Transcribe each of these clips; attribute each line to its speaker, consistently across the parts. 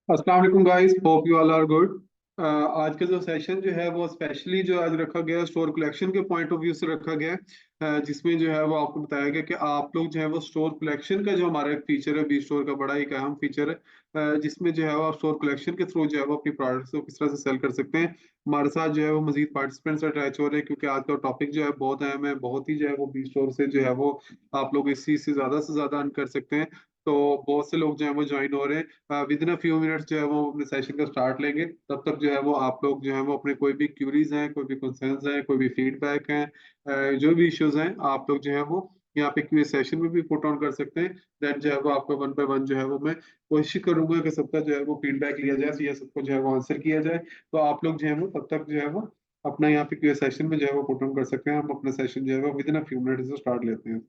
Speaker 1: अस्सलाम वालेकुम guys, hope you all are good. आज का जो सेशन जो है वो स्पेशली जो आज रखा गया है स्टोर कलेक्शन के पॉइंट ऑफ व्यू से रखा गया है। जिसमें जो है वो आपको बताया गया कि आप लोग जो है वो स्टोर कलेक्शन का जो हमारा एक फीचर है बी स्टोर का बड़ा एक अहम फीचर है। जिसमें जो है वो आप स्टोर कलेक्शन के थ्रू जो है वो अपनी प्रोडक्ट्स को किस तरह से सेल कर सकते हैं। हमारे साथ जो है वो मजीद पार्टिसिपेंट्स अटैच हो रहे हैं क्योंकि आज का टॉपिक जो है बहुत अहम है, बहुत ही जो है वो बी स्टोर से जो है वो आप लोग इस चीज से ज्यादा अर्न कर सकते हैं। तो बहुत से लोग जो है वो ज्वाइन हो रहे हैं। With in a few minutes जो है वो अपने सेशन का स्टार्ट लेंगे। तब तक जो है वो आप लोग जो है वो अपने कोई भी क्यूरीज हैं, कोई भी कंसर्न्स हैं, कोई भी फीडबैक हैं, जो भी इश्यूज हैं, आप लोग जो है वो यहाँ पे क्यूए सेशन में भी पुट ऑन कर सकते हैं। देन जो है वो आपका वन बाय वन जो है वो मैं कोशिश करूंगा कि सबका जो है वो फीडबैक लिया जाए या सबको जो है वो आंसर किया जाए। तो आप लोग जो है वो तब तक जो है वो अपना यहाँ पे क्यूए सेशन में जो है वो पुट ऑन कर सकते हैं। हम अपना सेशन जो है वो with in a few minutes से स्टार्ट लेते हैं।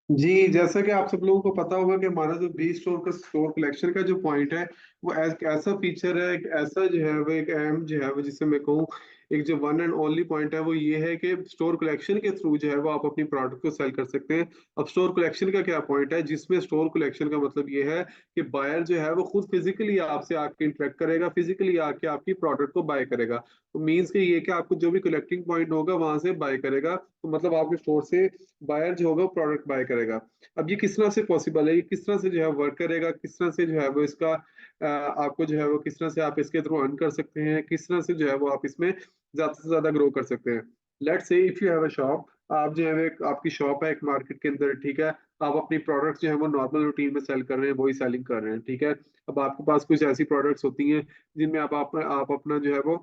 Speaker 1: जी, जैसा कि आप सब लोगों को पता होगा कि हमारा जो बी स्टोर का स्टोर कलेक्शन का जो पॉइंट है वो ऐसा फीचर है, एक ऐसा जो है वो एक अहम जो है वो जिसे मैं कहूँ एक जो वन एंड ओनली पॉइंट है वो ये है कि स्टोर कलेक्शन के थ्रू जो है वो आप अपनी प्रोडक्ट को सेल कर सकते हैं। अब स्टोर कलेक्शन का क्या पॉइंट है, जिसमें स्टोर कलेक्शन का मतलब ये है कि बायर जो है वो खुद फिजिकली आपसे आके इंटरेक्ट करेगा, फिजिकली आके आपकी प्रोडक्ट को बाय करेगा। तो मीन्स कि ये कि आपको जो भी कलेक्टिंग पॉइंट होगा वहां से बाय करेगा, तो मतलब आपके स्टोर से बायर जो होगा वो प्रोडक्ट बाय करेगा। अब ये किस तरह से पॉसिबल है, ये किस तरह से जो है वर्क करेगा, किस तरह से जो है वो इसका आपको जो है वो किस तरह से आप इसके थ्रू अर्न कर सकते हैं, किस तरह से जो है वो आप इसमें ज्यादा से ज्यादा ग्रो कर सकते हैं। Let's say if you have a shop, आप जो है वो आपकी शॉप है एक मार्केट के अंदर, ठीक है। आप अपनी प्रोडक्ट्स जो है वो नॉर्मल रूटीन में सेल कर रहे हैं, वही सेलिंग कर रहे हैं, ठीक है। अब आपके पास कुछ ऐसी प्रोडक्ट्स होती हैं जिनमें आप अपना जो है वो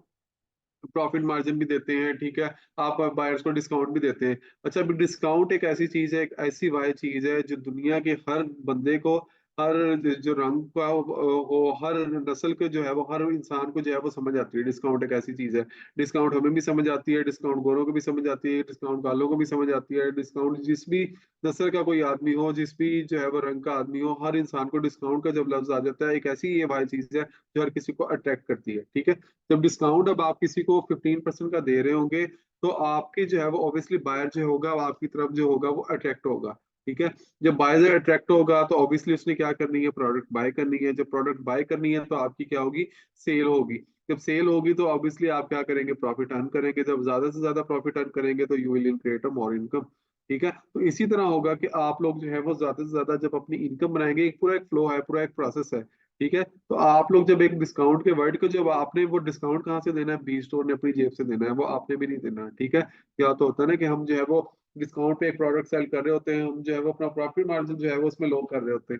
Speaker 1: प्रॉफिट मार्जिन भी देते हैं, ठीक है। आप बायर्स को डिस्काउंट भी देते हैं। अच्छा, अभी डिस्काउंट एक ऐसी चीज है, एक ऐसी वाही चीज है जो दुनिया के हर बंदे को, हर जो रंग का हो, हर नस्ल के जो है वो हर इंसान को जो है वो समझ आती है। डिस्काउंट एक ऐसी चीज है, डिस्काउंट हमें भी समझ आती है, डिस्काउंट गोरों को भी समझ आती है, डिस्काउंट कालों को भी समझ आती है। डिस्काउंट जिस भी नस्ल का कोई आदमी हो, जिस भी जो है वो रंग का आदमी हो, हर इंसान को डिस्काउंट का जब लफ्ज आ जाता है, एक ऐसी ये वाही चीज है जो हर किसी को अट्रैक्ट करती है, ठीक है। जब डिस्काउंट अब आप किसी को 15% का दे रहे होंगे, तो आपके जो है वो ऑब्वियसली बायर जो होगा वो आपकी तरफ जो होगा वो अट्रैक्ट होगा, ठीक है। जब बायर अट्रैक्ट होगा तो ऑब्वियसली उसने क्या करनी है, प्रोडक्ट बाय करनी है। जब प्रोडक्ट बाय करनी है तो आपकी क्या होगी, सेल होगी। जब सेल होगी तो ऑब्वियसली आप क्या करेंगे, प्रॉफिट अर्न करेंगे। जब ज्यादा से ज्यादा प्रॉफिट अर्न करेंगे तो you will create a more income, ठीक है। तो इसी तरह होगा कि आप लोग जो है वो ज्यादा से ज्यादा जब अपनी इनकम बनाएंगे, एक पूरा एक फ्लो है, पूरा एक प्रोसेस है, ठीक है। तो आप लोग जब एक डिस्काउंट के वर्ड को, जब आपने वो डिस्काउंट कहाँ से देना है, बी स्टोर ने अपनी जेब से देना है, वो आपने भी नहीं देना, ठीक है। क्या तो होता है ना कि हम जो है वो डिस्काउंट पे एक प्रोडक्ट सेल कर रहे होते हैं, हम जो है वो अपना प्रॉफिट मार्जिन जो है वो उसमें लो कर रहे होते हैं।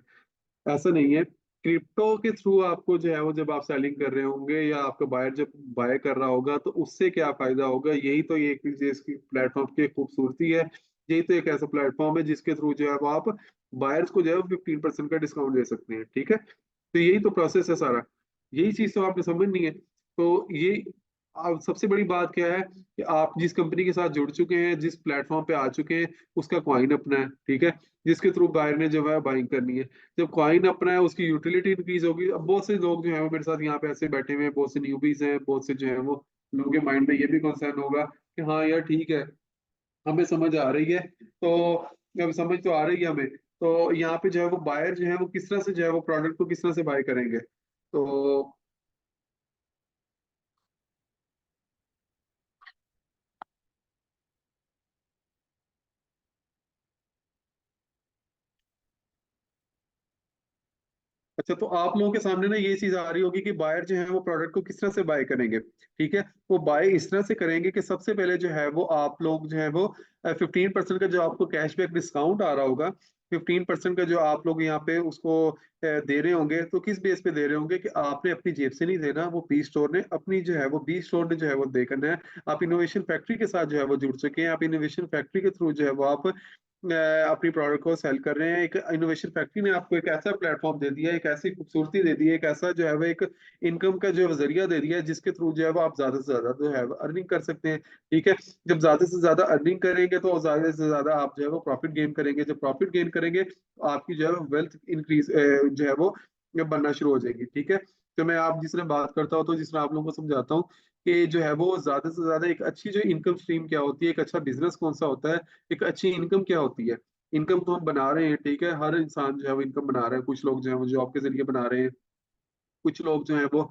Speaker 1: ऐसा नहीं है। क्रिप्टो के थ्रू आपको जो है वो जब आप सेलिंग कर रहे होंगे या आपका बायर जब बाय कर रहा होगा तो उससे क्या फायदा होगा, यही तो ये इसकी प्लेटफॉर्म की खूबसूरती है। यही तो एक ऐसा प्लेटफॉर्म है जिसके थ्रू जो है वो आप बायर्स को जो है 15% का डिस्काउंट दे सकते हैं, ठीक है। तो यही तो प्रोसेस है सारा, यही चीज तो आपने समझनी है। तो ये अब सबसे बड़ी बात क्या है कि आप जिस कंपनी के साथ जुड़ चुके हैं, जिस प्लेटफॉर्म पे आ चुके हैं, उसका क्वाइन अपना है, ठीक है, जिसके थ्रू बायर ने जो है बाइंग करनी है। जब क्वाइन अपना है, उसकी यूटिलिटी इंक्रीज होगी। अब बहुत से लोग जो है वो मेरे साथ यहाँ पे ऐसे बैठे हुए हैं, बहुत से न्यूबीज हैं, बहुत से जो है वो लोगों के माइंड में ये भी कंसर्न होगा कि हाँ यार ठीक है, हमें समझ आ रही है, तो अब समझ तो आ रही है हमें, तो यहाँ पे जो है वो बायर जो है वो किस तरह से जो है वो प्रोडक्ट को किस तरह से बाय करेंगे। तो अच्छा, तो आप लोगों के सामने ना ये चीज आ रही होगी कि बायर जो है वो प्रोडक्ट को किस तरह से बाय करेंगे, ठीक है। वो बाय इस तरह से करेंगे कि सबसे पहले जो है वो आप लोग जो है वो 15% का जो आपको कैशबैक डिस्काउंट आ रहा होगा, 15% का जो आप लोग यहाँ पे उसको दे रहे होंगे, तो किस बेस पे दे रहे होंगे कि आपने अपनी जेब से नहीं देना, वो बी स्टोर ने अपनी जो है वो बी स्टोर ने जो है वो दे करना है। आप इनोवेशन फैक्ट्री के साथ जो है वो जुड़ चुके हैं, आप इनोवेशन फैक्ट्री के थ्रू जो है वो आप अपनी प्रोडक्ट को सेल कर रहे हैं। एक इनोवेशन फैक्ट्री ने आपको एक ऐसा प्लेटफॉर्म दे दिया है, एक ऐसी खूबसूरती दे दी है, एक ऐसा जो है वो एक इनकम का जो है जरिया दे दिया है, जिसके थ्रू जो है वो आप ज्यादा से ज्यादा जो है अर्निंग कर सकते हैं, ठीक है। जब ज्यादा से ज्यादा अर्निंग करेंगे तो ज्यादा से ज्यादा आप जो है वो प्रॉफिट गेन करेंगे, जब प्रॉफिट गेन करेंगे तो आपकी जो है वेल्थ इंक्रीज जो है वो बनना शुरू हो जाएगी, ठीक है। तो मैं आप जिस तरह बात करता हूँ, तो जिस तरह आप लोगों को समझाता हूँ कि जो है वो ज्यादा से ज्यादा एक अच्छी जो इनकम स्ट्रीम क्या होती है, एक अच्छा बिजनेस कौन सा होता है, एक अच्छी इनकम क्या होती है। इनकम तो हम बना रहे हैं, ठीक है, हर इंसान जो है वो इनकम बना रहा है, कुछ लोग जो है वो जॉब के जरिए बना रहे हैं, कुछ लोग जो है वो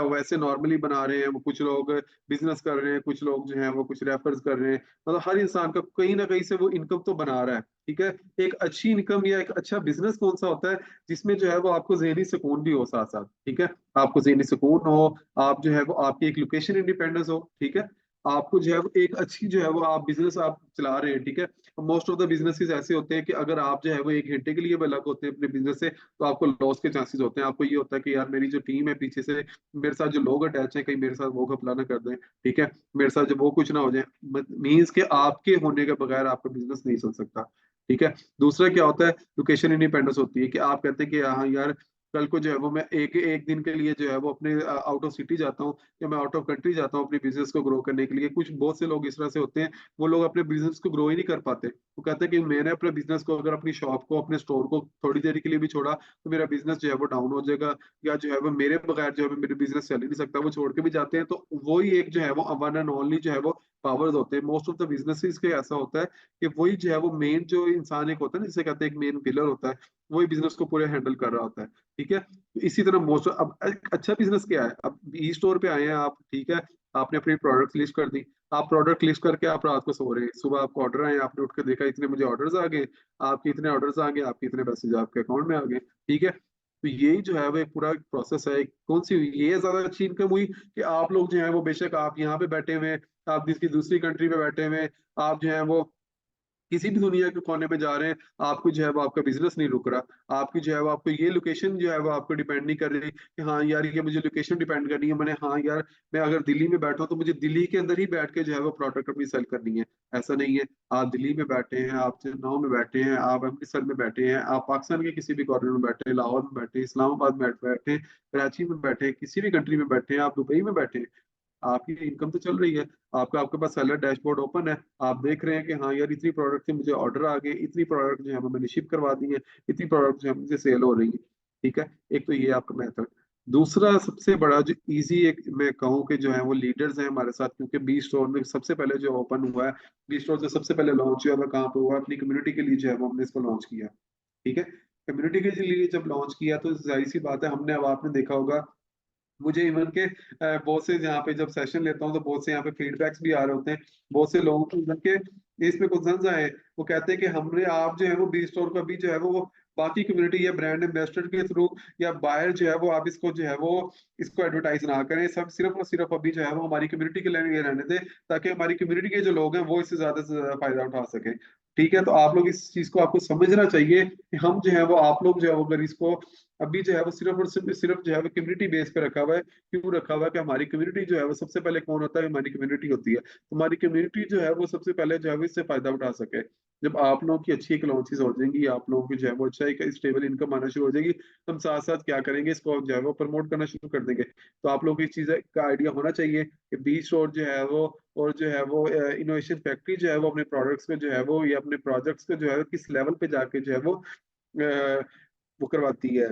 Speaker 1: वैसे नॉर्मली बना रहे हैं, वो कुछ लोग बिजनेस कर रहे हैं, कुछ लोग जो है वो कुछ रेफर्स कर रहे हैं। मतलब हर इंसान का कहीं ना कहीं से वो इनकम तो बना रहा है, ठीक है। एक अच्छी इनकम या एक अच्छा बिजनेस कौन सा होता है जिसमें जो है वो आपको ज़हनी सुकून भी हो साथ साथ, ठीक है। आपको ज़हनी सुकून हो, आप जो है वो आपकी एक लोकेशन इंडिपेंडेंस हो, ठीक है। आपको जो है वो एक अच्छी जो है वो आप बिजनेस आप चला रहे हैं, ठीक है। मोस्ट ऑफ द बिजनेसेस ऐसे होते हैं कि अगर आप जो है वो 1 घंटे के लिए भी अलग होते हैं अपने बिजनेस से, तो आपको लॉस के चांसेस होते हैं। आपको ये होता है कि यार मेरी जो टीम है पीछे से, मेरे साथ जो लोग अटैच हैं, कहीं मेरे साथ वो घपला ना कर दें, ठीक है, मेरे साथ जब वो कुछ ना हो जाए। मीन्स के आपके होने के बगैर आपका बिजनेस नहीं चल सकता, ठीक है। दूसरा क्या होता है, लोकेशन इंडिपेंडेंस होती है कि आप कहते हैं कि हाँ यार, कल को जो है वो मैं एक एक दिन के लिए जो है वो अपने आउट ऑफ सिटी जाता हूँ, या मैं आउट ऑफ कंट्री जाता हूँ अपने बिजनेस को ग्रो करने के लिए। कुछ बहुत से लोग इस तरह से होते हैं, वो लोग अपने बिजनेस को ग्रो ही नहीं कर पाते। वो कहते हैं कि मैंने अपने बिजनेस को, अगर अपनी शॉप को, अपने स्टोर को थोड़ी देर के लिए भी छोड़ा, तो मेरा बिजनेस जो है वो डाउन हो जाएगा, या जो है वो मेरे बगैर जो है मेरे बिजनेस चल ही नहीं सकता। वो छोड़ के भी जाते हैं, तो वही एक जो है वो वन एंड ओनली जो है वो पावर्स होते हैं। मोस्ट ऑफ द बिजनेसेस के ऐसा होता है कि वही जो है वो मेन जो इंसान एक होता है ना, जिसे कहते हैं एक मेन पिलर होता है, वही बिजनेस को पूरे हैंडल कर रहा होता है, ठीक है। तो इसी तरह मोस्ट, अब एक अच्छा बिजनेस क्या है, अब ई स्टोर पे आए हैं आप, ठीक है, आपने अपनी प्रोडक्ट लिस्ट कर दी, आप प्रोडक्ट लिस्ट करके आप रात को सो रहे हैं, सुबह आपको ऑर्डर आए, आपने उठ के देखा इतने मुझे ऑर्डर्स आ गए, आपके इतने ऑर्डर्स आ गए, आपके इतने पैसे आपके अकाउंट में आ गए, ठीक है। तो यही जो है वो एक पूरा प्रोसेस है। कौन सी हुई ये ज्यादा अच्छी इनकम हुई कि आप लोग जो है वो, बेशक आप यहाँ पे बैठे हुए हैं, आप किसी दूसरी कंट्री पे बैठे हुए हैं, आप जो है वो किसी भी दुनिया के कोने पे जा रहे हैं, आपको जो है वो आपका बिजनेस नहीं रुक रहा, आपकी जो है वो आपको ये लोकेशन जो है वो आपको डिपेंड नहीं कर रही कि हाँ यार ये मुझे लोकेशन डिपेंड करनी है, मैंने हाँ यार मैं अगर दिल्ली में बैठा हूँ तो मुझे दिल्ली के अंदर ही बैठ के जो है वो प्रोडक्ट अपनी सेल करनी है। ऐसा नहीं है, आप दिल्ली में बैठे हैं, आप चेन्नई में बैठे हैं, आप अमृतसर में बैठे हैं, आप पाकिस्तान के किसी भी कॉर्नर में बैठे हैं, लाहौर में बैठे हैं, इस्लामाबाद में बैठे हैं, कराची में बैठे हैं, किसी भी कंट्री में बैठे हैं, आप दुबई में बैठे हैं, आपकी इनकम तो चल रही है। आपका आपके पास सेलर डैशबोर्ड ओपन है, आप देख रहे हैं कि हाँ यार इतनी प्रोडक्ट से मुझे ऑर्डर आ गए, इतनी प्रोडक्ट जो है मैंने शिप करवा दी है, इतनी प्रोडक्ट जो है मुझे सेल हो रही है, ठीक है। एक तो ये आपका मेथड। दूसरा सबसे बड़ा जो इजी एक मैं कहूँ कि जो है वो लीडर्स हैं हमारे साथ, क्योंकि बी स्टोर में सबसे पहले जो ओपन हुआ है, बी स्टोर जो सबसे पहले लॉन्च हुआ है कहाँ पे हुआ, अपनी कम्युनिटी के लिए जो है वो हमने इसको लॉन्च किया, ठीक है। कम्युनिटी के लिए जब लॉन्च किया तो जाहिर सी बात है, हमने, अब आपने देखा होगा, मुझे इवन के बहुत से यहाँ पे जब सेशन लेता हूँ तो बहुत से यहाँ पे फीडबैक्स भी आ रहे होते हैं, बहुत से लोगों को इवन के इसमें कंसर्न्स आए, वो कहते हैं कि हमने, आप जो है वो बी स्टोर का भी जो है वो बाकी कम्युनिटी या ब्रांड एम्बेसडर के थ्रू या बायर जो है वो आप इसको जो है वो इसको एडवर्टाइज ना करें, सब सिर्फ और सिर्फ अभी जो है वो हमारी कम्युनिटी के लिए रहने दें, ताकि हमारी कम्युनिटी के जो लोग हैं वो इससे ज्यादा से ज्यादा फायदा उठा सके, ठीक है। तो आप लोग इस चीज को आपको समझना चाहिए कि हम जो है वो, आप लोग जो है वो अगर इसको अभी जो है वो सिर्फ और सिर्फ जो है वो कम्युनिटी बेस पे रखा हुआ है। क्यों रखा हुआ है कि हमारी कम्युनिटी जो है वो सबसे पहले कौन होता है, हमारी कम्युनिटी होती है। तो हमारी कम्युनिटी जो है वो सबसे पहले जो है वो इससे फायदा उठा सके। जब आप लोगों की अच्छी इकोनॉमिक्स हो जाएंगी, आप लोगों की जो है वो अच्छा एक स्टेबल इनकम आना शुरू हो जाएगी, हम साथ साथ क्या करेंगे, इसको जो है वो प्रमोट करना शुरू कर देंगे। तो आप लोगों को इस चीज का आइडिया होना चाहिए कि बी स्टोर जो है वो और जो है वो इनोवेशन फैक्ट्री जो है वो अपने प्रोडक्ट्स को जो है वो या अपने प्रोजेक्ट्स को जो है किस लेवल पे जाके जो है वो करवाती है,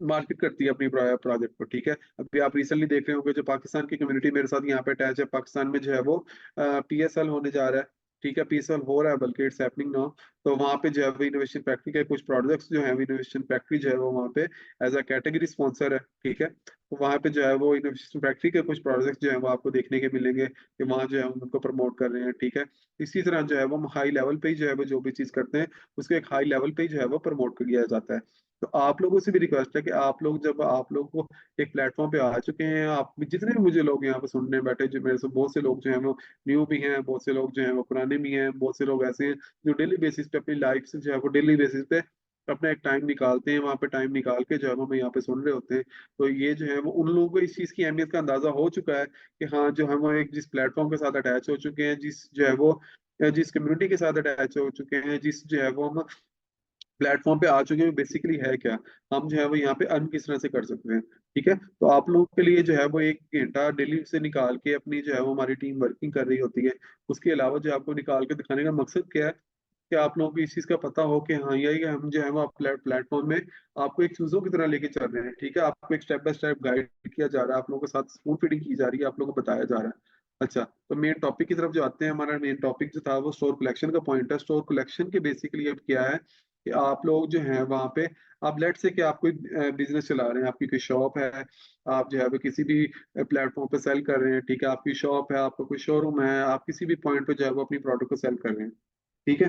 Speaker 1: मार्केट करती है अपनी प्रोजेक्ट को। ठीक है, अभी आप रिसेंटली देख रहे होंगे जो पाकिस्तान की कम्युनिटी मेरे साथ यहाँ पे अटैच है, पाकिस्तान में जो है वो पीएसएल होने जा रहा है। ठीक है, पीएसएल हो रहा है, बल्कि इट्स हैपनिंग नाउ। तो वहाँ पे जो है वो इनोवेशन फैक्ट्री के कुछ प्रोजेक्ट्स जो है, इनोवेशन फैक्ट्री जो है वो वहाँ पे एज अ कैटेगरी स्पॉन्सर है। ठीक है, तो वहाँ पे जो है वो इनोवेशन फैक्ट्री के कुछ प्रोजेक्ट्स जो है वो आपको देखने के मिलेंगे कि वहाँ जो है हम उनको प्रमोट कर रहे हैं। ठीक है, इसी तरह जो है वो हाई लेवल पे ही जो है वो जो भी चीज करते हैं उसको एक हाई लेवल पे ही जो है वो प्रमोट किया जाता है। तो आप लोगों से भी रिक्वेस्ट है कि आप लोग जब आप लोग को एक प्लेटफॉर्म पे आ चुके हैं, आप जितने भी मुझे लोग यहाँ पे सुनने बैठे, जो मेरे से बहुत से लोग जो हैं वो न्यू भी हैं, बहुत से लोग जो हैं वो पुराने भी हैं, बहुत से लोग ऐसे हैं जो डेली बेसिस पे अपनी लाइफ से जो है वो डेली बेसिस पे अपना एक टाइम निकालते हैं, वहाँ पे टाइम निकाल के जो है वो हमें यहाँ पे सुन रहे होते हैं। तो ये जो है वो उन लोगों को इस चीज की अहमियत का अंदाजा हो चुका है कि हाँ, जो हम एक जिस प्लेटफॉर्म के साथ अटैच हो चुके हैं, जिस जो है वो जिस कम्युनिटी के साथ अटैच हो चुके हैं, जिस जो है वो हम प्लेटफॉर्म पे आ चुके हैं, बेसिकली है क्या, हम जो है वो यहाँ पे अर्न किस तरह से कर सकते हैं। ठीक है, तो आप लोगों के लिए जो है वो 1 घंटा डेली से निकाल के अपनी जो है वो हमारी टीम वर्किंग कर रही होती है। उसके अलावा जो आपको निकाल के दिखाने का मकसद क्या है कि आप लोगों को इस चीज का पता हो कि हाँ, यही हम जो है वो प्लेटफॉर्म में आपको एक चूजों की तरह लेके चल रहे हैं। ठीक है, आपको एक स्टेप बाय स्टेप गाइड किया जा रहा है, आप लोगों के साथ स्पून फीडिंग की जा रही है, आप लोगों को बताया जा रहा है। अच्छा, तो मेन टॉपिक की तरफ जो आते हैं, हमारा मेन टॉपिक जो था वो स्टोर कलेक्शन का पॉइंट है। स्टोर कलेक्शन के बेसिकली अब क्या है कि आप लोग जो हैं वहाँ पे, आप लेट से कि आप कोई बिजनेस चला रहे हैं, आपकी कोई शॉप है, आप जो है वो किसी भी प्लेटफॉर्म पे सेल कर रहे हैं। ठीक है, आपकी शॉप है, आपका कोई शोरूम है, आप किसी भी पॉइंट पे जो है वो अपनी प्रोडक्ट को सेल कर रहे हैं। ठीक है,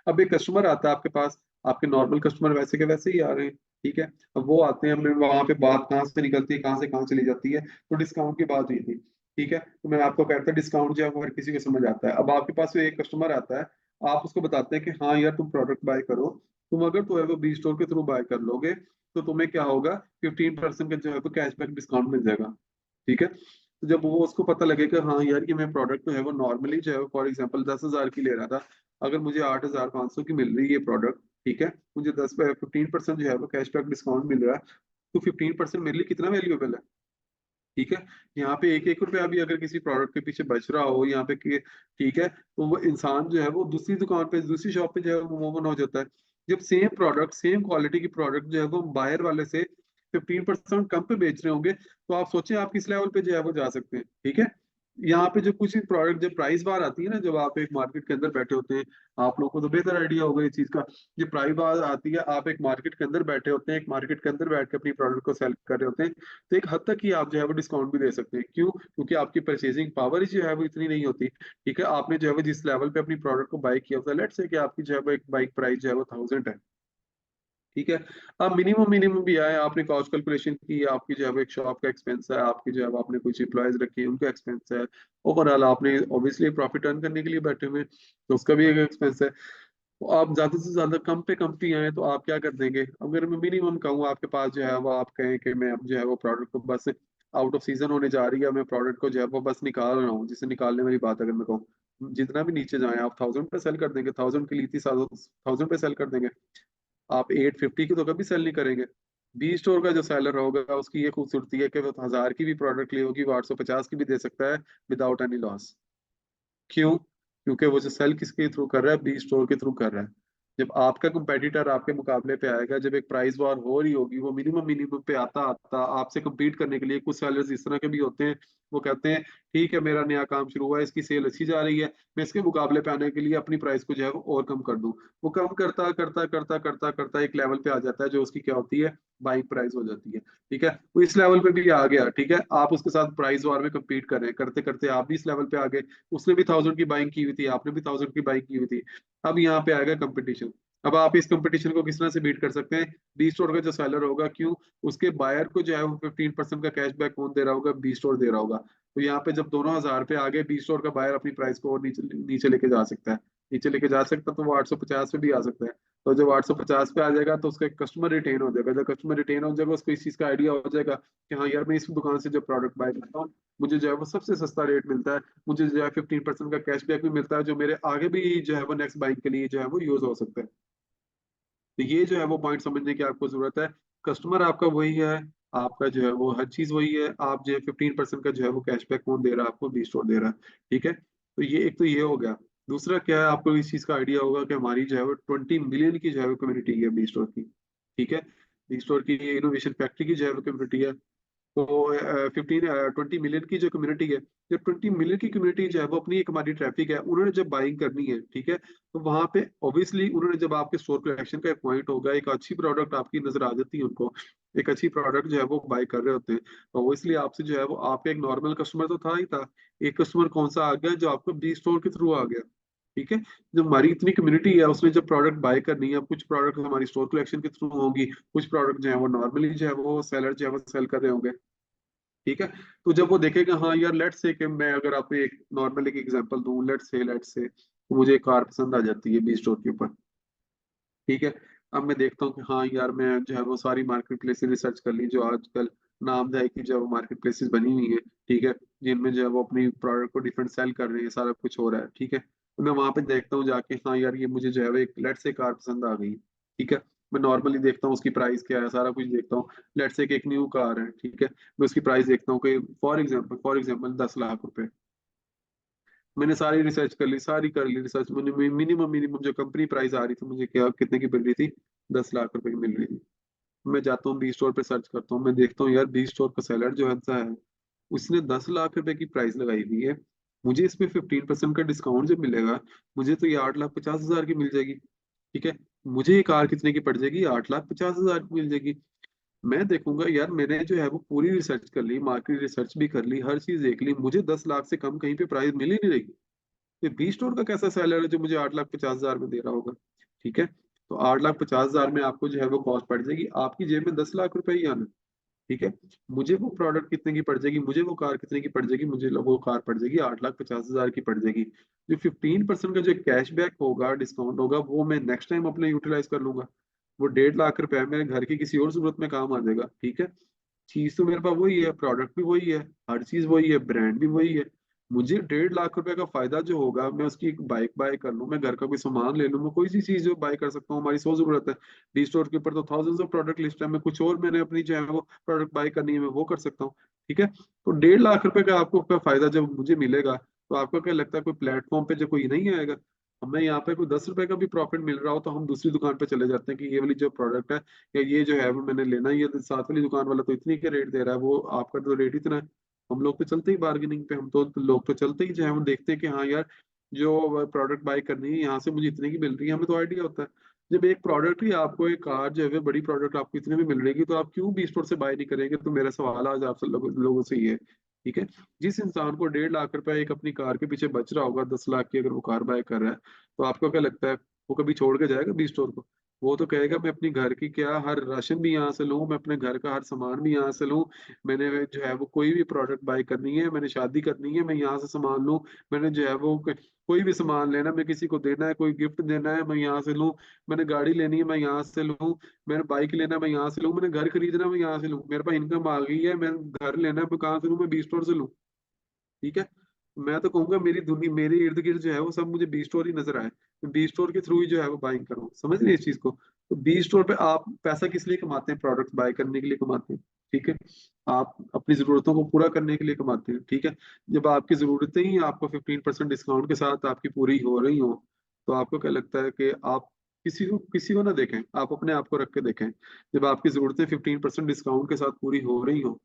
Speaker 1: अब एक कस्टमर आता है आपके पास, आपके नॉर्मल कस्टमर वैसे के वैसे ही आ रहे हैं। ठीक है, अब वो आते हैं, हमें वहां पे बात कहाँ से निकलती है, कहाँ से कहाँ चली जाती है, तो डिस्काउंट की बात हुई थी। ठीक है, तो मैं आपको कहता डिस्काउंट जो है वो हर किसी को समझ आता है। अब आपके पास एक कस्टमर आता है, आप उसको बताते हैं कि हाँ यार, तुम प्रोडक्ट बाय करो, तुम अगर तो है वो बी स्टोर के थ्रू बाय कर लोगे तो तुम्हें क्या होगा, 15% का जो है वो कैशबैक डिस्काउंट मिल जाएगा। ठीक है, तो जब वो उसको पता लगेगा हाँ यार कि मैं प्रोडक्ट तो है वो नॉर्मली जो है फॉर एग्जांपल 10,000 की ले रहा था, अगर मुझे 8,500 की मिल रही है प्रोडक्ट। ठीक है, मुझे 15% जो है वो कैशबैक डिस्काउंट मिल रहा है, तो 15% मेरे लिए कितना वैल्यूएबल है। ठीक है, यहाँ पे एक एक रुपया भी अगर किसी प्रोडक्ट के पीछे बच रहा हो यहाँ पे ठीक है, तो वो इंसान जो है वो दूसरी दुकान पे, दूसरी शॉप पे जो है वो मूव ऑन हो जाता है। जब सेम प्रोडक्ट, सेम क्वालिटी की प्रोडक्ट जो है वो बायर वाले से 15% कम पे बेच रहे होंगे, तो आप सोचें आप किस लेवल पे जो है वो जा सकते हैं। ठीक है, यहाँ पे जो कुछ प्रोडक्ट, जब प्राइस बार आती है ना, जब आप एक मार्केट के अंदर बैठे होते हैं, आप लोगों को तो बेहतर आइडिया होगा इस चीज का। ये प्राइस बार आती है, आप एक मार्केट के अंदर बैठे होते हैं, एक मार्केट के अंदर बैठ के अपनी प्रोडक्ट को सेल कर रहे होते हैं, तो एक हद तक ही आप जो है वो डिस्काउंट भी दे सकते हैं। क्यों? क्योंकि आपकी परचेसिंग पावर ही जो है वो इतनी नहीं होती। ठीक है, आपने जो है वो जिस लेवल पे अपनी प्रोडक्ट को बाई किया होता है, लेट्स से कि आपकी जो है वो एक बाइक प्राइस जो है वो 1000 है। ठीक है, अब मिनिमम मिनिमम भी आए, आपने कॉस्ट कैलकुलेशन की, आपकी जो है वो एक शॉप का एक्सपेंस है, आपकी जो है वो आपने कुछ एम्प्लॉयज रखे हैं उनका एक्सपेंस है, ओवरऑल आपने ऑब्वियसली प्रॉफिट अर्न करने के लिए बैठे हुए हैं, तो उसका भी एक एक्सपेंस है। तो आप ज्यादा से ज्यादा कम पे कम भी आए तो आप क्या कर देंगे, अगर मैं मिनिमम कहूँ आपके पास जो है वो, आप कहें कि मैं अब जो है वो प्रोडक्ट को बस आउट ऑफ सीजन होने जा रही है, मैं प्रोडक्ट को जो है वो बस निकाल रहा हूँ, जिसे निकालने वाली बात अगर मैं कहूँ, जितना भी नीचे जाए आप 1000 पे सेल कर देंगे, 1000 की ली थी 1000 पे सेल कर देंगे, आप 850 की तो कभी सेल नहीं करेंगे। बी स्टोर का जो सेलर होगा उसकी ये खूबसूरती है कि वो 1000 की भी प्रोडक्ट ली होगी, वो 850 की भी दे सकता है विदाउट एनी लॉस। क्यों? क्योंकि वो जो सेल किसके थ्रू कर रहा है, बी स्टोर के थ्रू कर रहा है। जब आपका कंपेटिटर आपके मुकाबले पे आएगा, जब एक प्राइस वॉर हो रही होगी, वो मिनिमम मिनिमम पे आता आता आपसे compete करने के लिए, कुछ सेलर्स इस तरह के भी होते हैं, वो कहते हैं ठीक है, मेरा नया काम शुरू हुआ है, इसकी सेल अच्छी जा रही है, मैं इसके मुकाबले पे आने के लिए अपनी प्राइस को जो है वो और कम कर दूं। वो कम करता करता करता करता करता एक लेवल पे आ जाता है जो उसकी क्या होती है, बाइंग प्राइस हो जाती है। ठीक है, वो इस लेवल पे भी आ गया। ठीक है, आप उसके साथ प्राइस वॉर में compete कर रहे हैं, करते करते आप भी इस लेवल पे आ गए, उसने भी 1000 की बाइंग की हुई थी, आपने भी 1000 की बाइंग की हुई थी। अब यहाँ पे आएगा कंपटीशन। अब आप इस कंपटीशन को किस तरह से बीट कर सकते हैं, बी स्टोर का जो सेलर होगा, क्यों, उसके बायर को जो है वो 15% का कैशबैक कौन दे रहा होगा, बी स्टोर दे रहा होगा। तो यहाँ पे जब दोनों 1000 पे आ गए, बी स्टोर का बायर अपनी प्राइस को और नीचे नीचे लेके जा सकता है, नीचे लेके जा सकता है, तो वो 850 पे भी आ सकता है। तो जब 850 पे आ जाएगा तो उसका एक कस्टमर रिटेन हो जाएगा। जब कस्टमर रिटेन हो जाएगा उसको इस चीज का आइडिया हो जाएगा कि हाँ यार मैं इस दुकान से जो प्रोडक्ट बाय करता हूँ मुझे जो है वो सबसे सस्ता रेट मिलता है, मुझे जो है 15% का कैशबैक भी मिलता है जो मेरे आगे भी जो है वो नेक्स्ट बाइक के लिए जो है वो यूज हो सकता है। तो ये जो है वो पॉइंट समझने की आपको जरूरत है। कस्टमर आपका वही है, आपका जो है वो हर चीज वही है, आप जो है 15% का जो है वो कैशबैक कौन दे रहा है आपको, बी स्टोर दे रहा है। ठीक है, तो ये एक तो ये हो गया। दूसरा क्या है, आपको इस चीज का आइडिया होगा कि हमारी जो है वो 20 मिलियन की जो है वो कम्युनिटी है बी स्टोर की। ठीक है, बी स्टोर की इनोवेशन फैक्ट्री की जो है वो कम्युनिटी है। तो 20 मिलियन की जो कम्युनिटी है, जब 20 मिलियन की कम्युनिटी जो है वो अपनी एक हमारी ट्रैफिक है, उन्होंने जब बाइंग करनी है, ठीक है, तो वहां पे ऑब्वियसली उन्होंने जब आपके स्टोर कलेक्शन का एक पॉइंट होगा, एक अच्छी प्रोडक्ट आपकी नजर आ जाती है उनको, एक अच्छी प्रोडक्ट जो है वो बाय कर रहे होते हैं, तो ऑब्वियसली आपसे जो है वो आपका एक नॉर्मल कस्टमर तो था ही था, एक कस्टमर कौन सा आ गया जो आपको बी स्टोर के थ्रू आ गया। ठीक है, जब हमारी इतनी कम्युनिटी है उसने जब प्रोडक्ट बाय करनी है, कुछ प्रोडक्ट हमारी स्टोर कलेक्शन के थ्रू होगी, कुछ प्रोडक्ट जो है वो नॉर्मली जो है वो सेलर जो है वो सेल कर रहे होंगे। ठीक है, तो जब वो देखेगा हाँ यार लेट्स से कि मैं अगर आपको एक नॉर्मल एक एग्जांपल दूं, लेट्स से तो मुझे एक कार पसंद आ जाती है बी स्टोर के ऊपर। ठीक है, अब मैं देखता हूँ कि हाँ यार मैं जो है वो सारी मार्केट प्लेसेस रिसर्च कर ली जो आजकल नामधराई की जो है वो मार्केट प्लेसेस बनी हुई है। ठीक है, जिनमें जो है वो अपनी प्रोडक्ट को डिफरेंट सेल कर रहे हैं, सारा कुछ हो रहा है। ठीक है, तो मैं वहां पे देखता हूँ जाके हाँ यार ये मुझे जो है वो एक लेट्स से कार पसंद आ गई। ठीक है, मैं नॉर्मली देखता हूँ उसकी प्राइस क्या है, सारा कुछ देखता हूँ। लेट्स से एक न्यू कार है, ठीक है, मैं उसकी प्राइस देखता हूँ कि फॉर एग्जाम्पल 10 लाख रुपए। मैंने सारी रिसर्च कर ली, सारी कर ली रिसर्च, मैंने मिनिमम मिनिमम जो कंपनी प्राइस आ रही थी मुझे क्या कितने की मिल रही थी, 10 लाख रुपए की मिल रही थी। मैं जाता हूँ बी स्टोर पे सर्च करता हूँ, मैं देखता हूँ यार बी स्टोर का सेलर जो है उसने 10 लाख रुपए की प्राइस लगाई हुई है, मुझे इसमें 15% का डिस्काउंट जब मिलेगा मुझे तो ये 8,50,000 की मिल जाएगी। ठीक है, मुझे ये कार कितने की पड़ जाएगी, 8,50,000 की मिल जाएगी। मैं देखूंगा यार मैंने जो है वो पूरी रिसर्च कर ली, मार्केट रिसर्च भी कर ली, हर चीज देख ली, मुझे 10 लाख से कम कहीं पे प्राइस मिल ही नहीं रही। ये बी स्टोर का कैसा सेलर है जो मुझे 8,50,000 में दे रहा होगा। ठीक है, तो 8,50,000 में आपको जो है वो कॉस्ट पड़ जाएगी, आपकी जेब में 10 लाख रुपए ही आना। ठीक है, मुझे वो प्रोडक्ट कितने की पड़ जाएगी, मुझे वो कार कितने की पड़ जाएगी, मुझे वो कार पड़ जाएगी 8,50,000 की पड़ जाएगी। जो 15% का जो कैशबैक होगा, डिस्काउंट होगा, वो मैं नेक्स्ट टाइम अपने यूटिलाइज कर लूंगा। वो 1.5 लाख रुपए मेरे घर की किसी और जरूरत में काम आ जाएगा। ठीक है, चीज तो मेरे पास वही है, प्रोडक्ट भी वही है, हर चीज वही है, ब्रांड भी वही है। मुझे 1.5 लाख रुपए का फायदा जो होगा, मैं उसकी एक बाइक बाय कर लूँ, मैं घर का कोई सामान ले लूँ, मैं कोई सी चीज जो बाय कर सकता हूँ, हमारी सौ जरूरत है। डी स्टोर के ऊपर तो थाउजेंड्स ऑफ प्रोडक्ट लिस्ट है, मैं कुछ और मैंने अपनी जो है वो प्रोडक्ट बाय करनी है मैं वो कर सकता हूँ। ठीक है, तो 1.5 लाख रुपए का आपको का फायदा जब मुझे मिलेगा तो आपको क्या लगता है कोई प्लेटफॉर्म पे जो कोई नहीं आएगा। हमें यहाँ पे कोई 10 रुपए का भी प्रॉफिट मिल रहा हो तो हम दूसरी दुकान पे चले जाते हैं कि ये वाली जो प्रोडक्ट है या ये जो है वो मैंने लेना है, ये तो साथ वाली दुकान वाला तो इतनी के रेट दे रहा है, वो आपका तो रेट इतना है। हम लोग तो चलते ही बार्गेनिंग पे, हम तो लोग तो चलते ही जो है हम देखते हैं कि हाँ यार जो प्रोडक्ट बाय करनी है यहाँ से मुझे इतने की मिल रही है, हमें तो आइडिया होता है। जब एक प्रोडक्ट ही आपको, एक कार जो है बड़ी प्रोडक्ट आपको इतने में मिल रही है तो आप क्यों बी स्टोर से बाय नहीं करेंगे, तो मेरा सवाल आज आप सब लोगों से ये है। ठीक है, जिस इंसान को 1.5 लाख रुपए एक अपनी कार के पीछे बच रहा होगा, 10 लाख की अगर वो कार बाय कर रहा है, तो आपको क्या लगता है वो कभी छोड़ के जाएगा बी स्टोर को। वो तो कहेगा मैं अपनी घर की क्या हर राशन भी यहाँ से लूँ, मैं अपने घर का हर सामान भी यहाँ से लूँ, मैंने जो है वो कोई भी प्रोडक्ट बाय करनी है, मैंने शादी करनी है मैं यहाँ से सामान लूँ, मैंने जो है वो कोई भी सामान लेना, मैं किसी को देना है, कोई गिफ्ट देना है मैं यहाँ से लूँ, मैंने गाड़ी लेनी है मैं यहाँ से लूँ, मैंने बाइक लेना है मैं यहाँ से लूँ, मैंने घर खरीदना है मैं यहाँ से लूँ, मेरे पास इनकम आ गई है, मैं घर लेना है मैं कहाँ से लूँ, मैं बी स्टोर से लूँ। ठीक है, मैं तो कहूंगा मेरी दुनिया मेरे इर्द गिर्द जो है वो सब मुझे बी स्टोर ही नजर आए, मैं बी स्टोर के थ्रू ही जो है वो बाइंग करूँ, समझ रहे हैं इस चीज को। तो बी स्टोर पे आप पैसा किस लिए कमाते हैं, प्रोडक्ट बाय करने के लिए कमाते हैं। ठीक है, आप अपनी जरूरतों को पूरा करने के लिए कमाते हैं। ठीक है, जब आपकी जरूरतें ही आपको 15% डिस्काउंट के साथ आपकी पूरी हो रही हो, तो आपको क्या लगता है कि आप किसी को ना देखें, आप अपने आप को रख के देखें। जब आपकी जरूरतें 15% डिस्काउंट के साथ पूरी हो रही हो,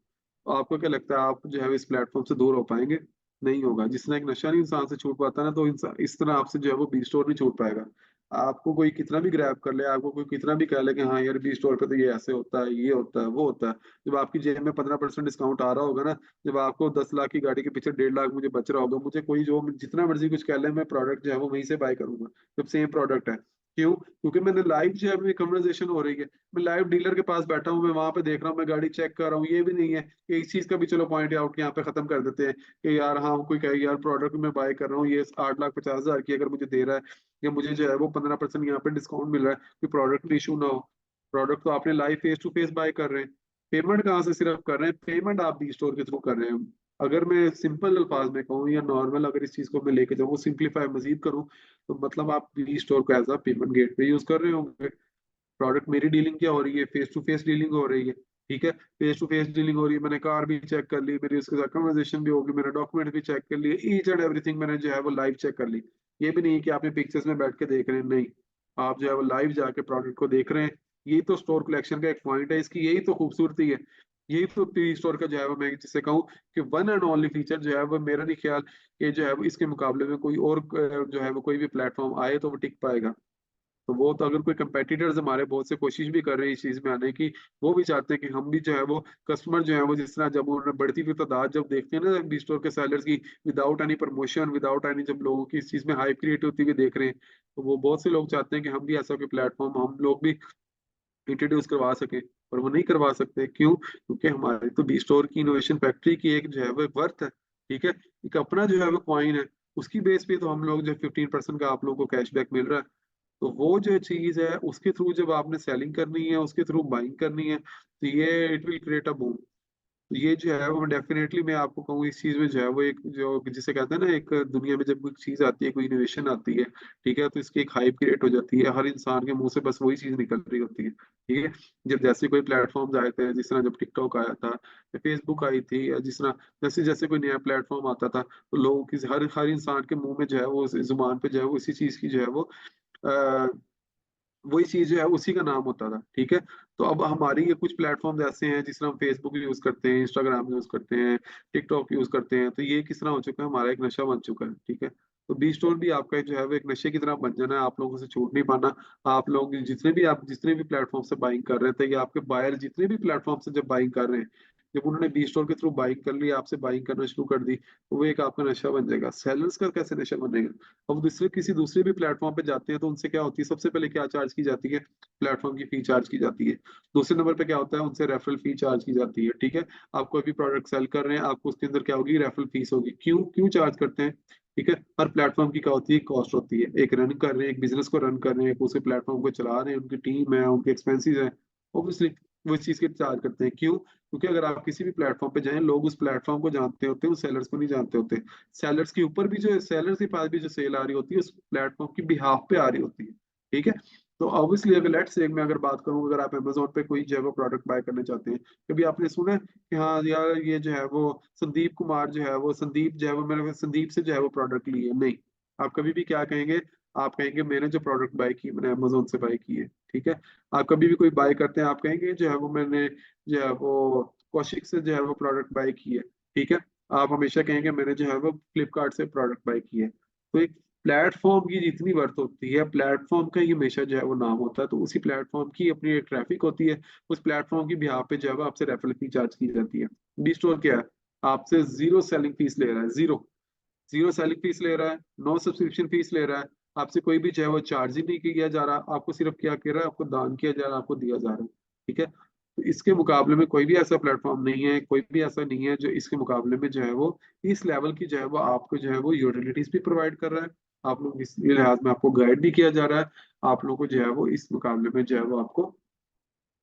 Speaker 1: तो आपको क्या लगता है आप जो है इस प्लेटफॉर्म से दूर हो पाएंगे। नहीं होगा, जिस तरह एक नशा नहीं इंसान से छूट पाता ना, तो इंसान इस तरह आपसे जो है वो बी स्टोर नहीं छूट पाएगा। आपको कोई कितना भी ग्रैब कर ले, आपको कोई कितना भी कह ले कि हाँ यार बी स्टोर पे तो ये ऐसे होता है, ये होता है, वो होता है, जब आपकी जेब में 15% डिस्काउंट आ रहा होगा ना, जब आपको 10 लाख की गाड़ी के पीछे 1.5 लाख मुझे बच रहा होगा, मुझे कोई जो जितना मर्जी कुछ कह ले, मैं प्रोडक्ट जो है वो वहीं से बाय करूंगा जब सेम प्रोडक्ट है। क्यों? क्योंकि मैंने लाइव जो है मेरी कन्वर्सेशन हो रही है, मैं लाइव डीलर के पास बैठा हूँ, मैं वहां पे देख रहा हूँ, मैं गाड़ी चेक कर रहा हूँ। ये भी नहीं है कि इस चीज का भी चलो पॉइंट आउट यहाँ पे खत्म कर देते हैं कि यार हाँ कोई कहे यार प्रोडक्ट मैं बाय कर रहा हूँ ये 8,50,000 की अगर मुझे दे रहा है, या मुझे जो है वो 15% यहाँ पे डिस्काउंट मिल रहा है, कि प्रोडक्ट में इशू ना हो। प्रोडक्ट तो आपने live face to face buy कर रहे हैं। पेमेंट कहाँ से सिर्फ कर रहे हैं? पेमेंट आप बी स्टोर के थ्रू कर रहे हैं। अगर मैं सिंपल अल्फाज में कहूँ या नॉर्मल अगर इस चीज को मैं लेके जाऊँ, वो सिंप्लीफाई मजीद करूँ, तो मतलब आप बी स्टोर को एज अ पेमेंट गेट पे यूज कर रहे होंगे। प्रोडक्ट मेरी डीलिंग क्या हो रही है? फेस टू फेस डीलिंग हो रही है। ठीक है, फेस टू फेस डीलिंग हो रही है, मैंने कार भी चेक कर ली, मेरी उसके साथ कन्वर्सेशन भी होगी, मैंने डॉक्यूमेंट भी चेक कर लिए, ईच एंड एवरीथिंग मैंने जो है वो लाइव चेक कर ली। ये भी नहीं है कि आपने पिक्चर्स में बैठ के देख रहे हैं, नहीं, आप जो है वो लाइव जाके प्रोडक्ट को देख रहे हैं। यही तो स्टोर कलेक्शन का एक पॉइंट है इसकी, यही तो खूबसूरती है। यही तो पी स्टोर का जो है वो मैं जिसे कहूँ कि वन एंड ओनली फीचर जो है वो मेरा नहीं ख्याल कि जो है वो इसके मुकाबले में कोई और जो है वो कोई भी प्लेटफॉर्म आए तो वो टिक पाएगा। तो वो तो अगर कोई कंपेटिटर्स हमारे बहुत से कोशिश भी कर रहे हैं इस चीज में आने की, वो भी चाहते हैं कि हम भी जो है वो कस्टमर जो है वो जिस तरह जब उन्होंने बढ़ती हुई तादाद जब देखते हैं ना बी स्टोर के सेलर्स की, without any promotion without any, जब लोगों की इस चीज में हाइप क्रिएट होती हुई देख रहे हैं, तो वो बहुत से लोग चाहते हैं कि हम भी ऐसा कोई प्लेटफॉर्म हम लोग भी इंट्रोड्यूस करवा सके। पर वो नहीं करवा सकते, क्यों? क्योंकि हमारी तो बी स्टोर की इनोवेशन फैक्ट्री की एक जो है वो वर्थ है। ठीक है, एक अपना जो है वो कॉइन है, उसकी बेस पे तो हम लोग जो 15% का आप लोगों को कैशबैक मिल रहा है। तो वो जो चीज है उसके थ्रू जब आपने सेलिंग करनी है, उसके थ्रू बाइंग करनी है, तो ये it will create a boom. तो ये जो है वो डेफिनेटली मैं आपको कहूँ इस चीज में जो है वो एक जो जिसे कहते हैं ना, एक दुनिया में जब कोई चीज आती है, कोई इनोवेशन आती है, ठीक है, तो इसकी एक हाइप क्रिएट हो जाती है, हर इंसान के मुंह से बस वही चीज निकल रही होती है। ठीक है, जब जैसे कोई प्लेटफॉर्म आए थे, जिस तरह जब टिकटॉक आया था या फेसबुक आई थी, या जिस तरह जैसे जैसे कोई नया प्लेटफॉर्म आता था, तो लोगों की हर हर इंसान के मुंह में जो है वो जुबान पे जो है वो इसी चीज की जो है वो वही चीज जो है उसी का नाम होता था। ठीक है, तो अब हमारी ये कुछ प्लेटफॉर्म ऐसे हैं जिस तरह हम फेसबुक यूज करते हैं, इंस्टाग्राम यूज करते हैं, टिकटॉक यूज करते हैं, तो ये किस तरह हो चुका है, हमारा एक नशा बन चुका है। ठीक है, तो बी स्टोर भी आपका जो है वो एक नशे की तरह बन जाना है, आप लोगों से छूट नहीं पाना। आप जितने भी प्लेटफॉर्म से बाइंग कर रहे थे, या आपके बायर जितने भी प्लेटफॉर्म से जब बाइंग कर रहे हैं, जब उन्होंने बी स्टोर के थ्रू बाइंग कर ली, आपसे बाइंग करना शुरू कर दी, तो वो एक आपका नशा बन जाएगा। सेलर्स का कैसे नशा बनेगा? अब दूसरे किसी दूसरे भी प्लेटफॉर्म पे जाते हैं तो उनसे क्या होती है, सबसे पहले क्या चार्ज की जाती है? प्लेटफॉर्म की फी चार्ज की जाती है। दूसरे नंबर पे क्या होता है, उनसे रेफरल फी चार्ज की जाती है। ठीक है, आप कोई भी प्रोडक्ट सेल कर रहे हैं, आपको उसके अंदर क्या होगी, रेफरल फीस होगी। क्यों क्यों चार्ज करते हैं? ठीक है, हर प्लेटफॉर्म की क्या होती है, कॉस्ट होती है। एक रन कर रहे हैं, एक बिजनेस को रन कर रहे हैं, उसे प्लेटफॉर्म को चला रहे हैं, उनकी टीम है, उनके एक्सपेंसेस है, ऑब्वियसली वो इस चीज के चार्ज करते हैं। क्यों? क्योंकि अगर आप किसी भी प्लेटफॉर्म पे जाएं, लोग उस प्लेटफॉर्म को जानते होते हैं, उस सेलर्स को नहीं जानते होते। सेलर्स के ऊपर भी जो सेलर्स के पास भी जो सेल आ रही होती है, उस प्लेटफॉर्म की बिहाफ पे आ रही होती है। ठीक है, तो ऑब्वियसली अगर लेट्स से मैं अगर बात करूं, अगर आप अमेजोन पे कोई जो है वो प्रोडक्ट बाय करना चाहते हैं, कभी आपने सुना है कि हाँ यार ये जो है वो संदीप कुमार जो है वो संदीप जो है वो मैंने संदीप से जो है वो प्रोडक्ट ली है? नहीं, आप कभी भी क्या कहेंगे, आप कहेंगे मैंने जो प्रोडक्ट बाय की मैंने अमेजोन से बाय की है। ठीक है, आप कभी भी कोई बाय करते हैं, आप कहेंगे जो है वो मैंने जो है वो कौशिक से जो है वो प्रोडक्ट बाय की है। ठीक है, आप हमेशा कहेंगे मैंने जो है वो फ्लिपकार्ट से प्रोडक्ट बाय की है। तो एक प्लेटफॉर्म की जितनी वर्थ होती है, प्लेटफॉर्म का ही हमेशा जो है वो नाम होता है, तो उसी प्लेटफॉर्म की अपनी एक ट्रैफिक होती है, उस प्लेटफॉर्म की बिहाफ पे जो है वो आपसे रेफरल फी चार्ज की जाती है। बी स्टोर क्या है, आपसे जीरो सेलिंग फीस ले रहा है, जीरो जीरो सेलिंग फीस ले रहा है, नो सब्सक्रिप्शन फीस ले रहा है, आपसे कोई भी चाहे वो चार्ज ही नहीं किया जा रहा, आपको सिर्फ क्या कह रहा है, आपको दान किया जा रहा है, आपको दिया जा रहा है। ठीक है, तो इसके मुकाबले में कोई भी ऐसा प्लेटफॉर्म नहीं है, कोई भी ऐसा नहीं है जो इसके मुकाबले में जो है वो इस लेवल की जो है वो आपको जो है वो यूटिलिटीज भी प्रोवाइड कर रहा है, आप लोग इस लिहाज में आपको गाइड भी किया जा रहा है, आप लोगों को जो है वो इस मुकाबले में जो है वो आपको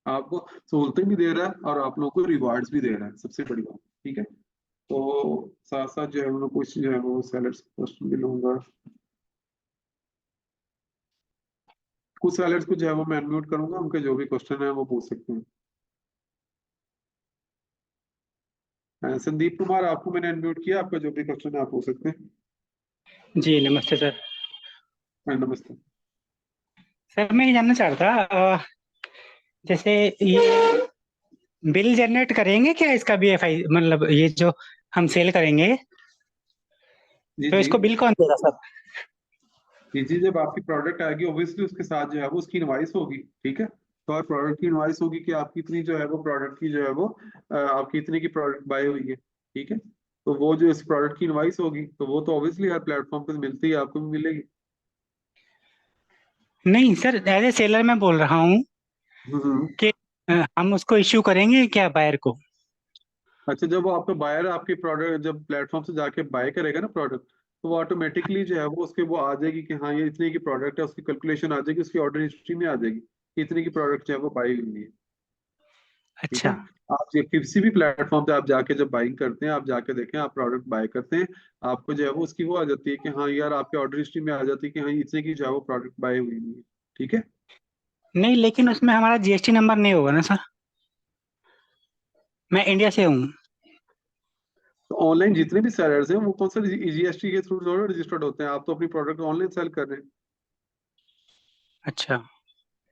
Speaker 1: आपको सहूलतें भी दे रहा है, और आप लोगों को रिवार्ड्स भी दे रहा है, सबसे बड़ी बात। ठीक है, तो साथ साथ जो है मैं कुछ जो है वो सैलड्स क्वेश्चन भी लूंगा। कुछ सैलड्स को जो है वो मैं अनम्यूट करूंगा, उनके जो भी क्वेश्चन है वो पूछ सकते हैं। संदीप कुमार, आपको मैंने अनम्यूट किया, आपका जो भी क्वेश्चन है आप पूछ सकते हैं।
Speaker 2: जी नमस्ते सर।
Speaker 1: नमस्ते।
Speaker 2: सर मैं ये जानना चाह रहा था, जैसे ये बिल जनरेट करेंगे क्या इसका भी एफआई, मतलब ये जो हम सेल करेंगे
Speaker 1: जी
Speaker 2: तो
Speaker 1: जी
Speaker 2: इसको बिल कौन देगा सर?
Speaker 1: जी जी, जब आपकी प्रोडक्ट आएगी ऑब्वियसली उसके साथ जो है वो उसकी इनवाइस होगी। ठीक है, तो और प्रोडक्ट की इनवाइस होगी कि आपकी इतनी जो है वो प्रोडक्ट की जो है वो आपकी इतने की प्रोडक्ट बाय हुई है। ठीक है, तो वो जो इस प्रोडक्ट की इनवाइस होगी, तो वो तो ऑब्वियसली हर प्लेटफॉर्म पे मिलती है, आपको भी मिलेगी।
Speaker 2: नहीं सर, एज ए सेलर मैं बोल रहा हूँ
Speaker 1: हम्म।
Speaker 2: कि हम उसको इश्यू करेंगे क्या बायर को?
Speaker 1: अच्छा, जब वो आपका बायर आपके प्रोडक्ट जब प्लेटफॉर्म से जाके बाय करेगा ना प्रोडक्ट, तो वो ऑटोमेटिकली जो है वो उसके वो आ जाएगी कि हाँ ये इतने की प्रोडक्ट है, उसकी कैलकुलेशन आ जाएगी, उसकी ऑर्डर हिस्ट्री में आ जाएगी कि इतने की प्रोडक्ट जो है वो बाई हुई है। ठीक है।
Speaker 2: अच्छा।
Speaker 1: आप ये किसी भी प्लेटफॉर्म पे आप जाके जब बाइंग करते हैं, आप जाके देखें, आप प्रोडक्ट बाय करते हैं, आपको जो है वो उसकी वो आ जाती है कि हाँ यार, आपके ऑर्डर हिस्ट्री में आ जाती है कि हाँ इतने की जो है वो प्रोडक्ट बाय हुई है। ठीक है।
Speaker 2: नहीं, लेकिन उसमें हमारा जीएसटी नंबर नहीं होगा ना सर? मैं इंडिया से हूँ।
Speaker 1: तो ऑनलाइन जितने भी सेलर्स हैं वो कौन सा जीएसटी के थ्रू रजिस्टर्ड होते हैं? आप तो अपनी प्रोडक्ट ऑनलाइन सेल कर रहे हैं।
Speaker 2: अच्छा।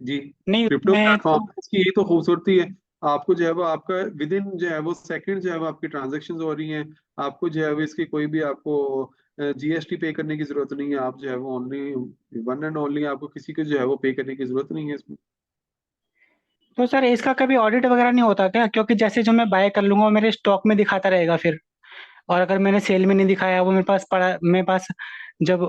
Speaker 1: जी।
Speaker 2: नहीं,
Speaker 1: क्रिप्टो
Speaker 2: उसमें
Speaker 1: प्लेटफॉर्म
Speaker 2: तो
Speaker 1: की यही तो खूबसूरती है। आपको जो है वो आपका विद इन जो है वो सेकंड जो है वो आपकी ट्रांजेक्शन हो रही हैं। आपको जो है वो इसकी कोई भी आपको जीएसटी पे करने की जरूरत नहीं है। आप जो है वो ओनली वन एंड ओनली, आपको किसी को जो है वो पे करने की जरूरत नहीं है इसमें।
Speaker 2: तो सर इसका कभी ऑडिट वगैरह नहीं होता क्या? क्योंकि जैसे जो मैं बाय कर लूंगा वो मेरे स्टॉक में दिखाता रहेगा फिर। और अगर मैंने सेल में नहीं दिखाया, वो मेरे पास जब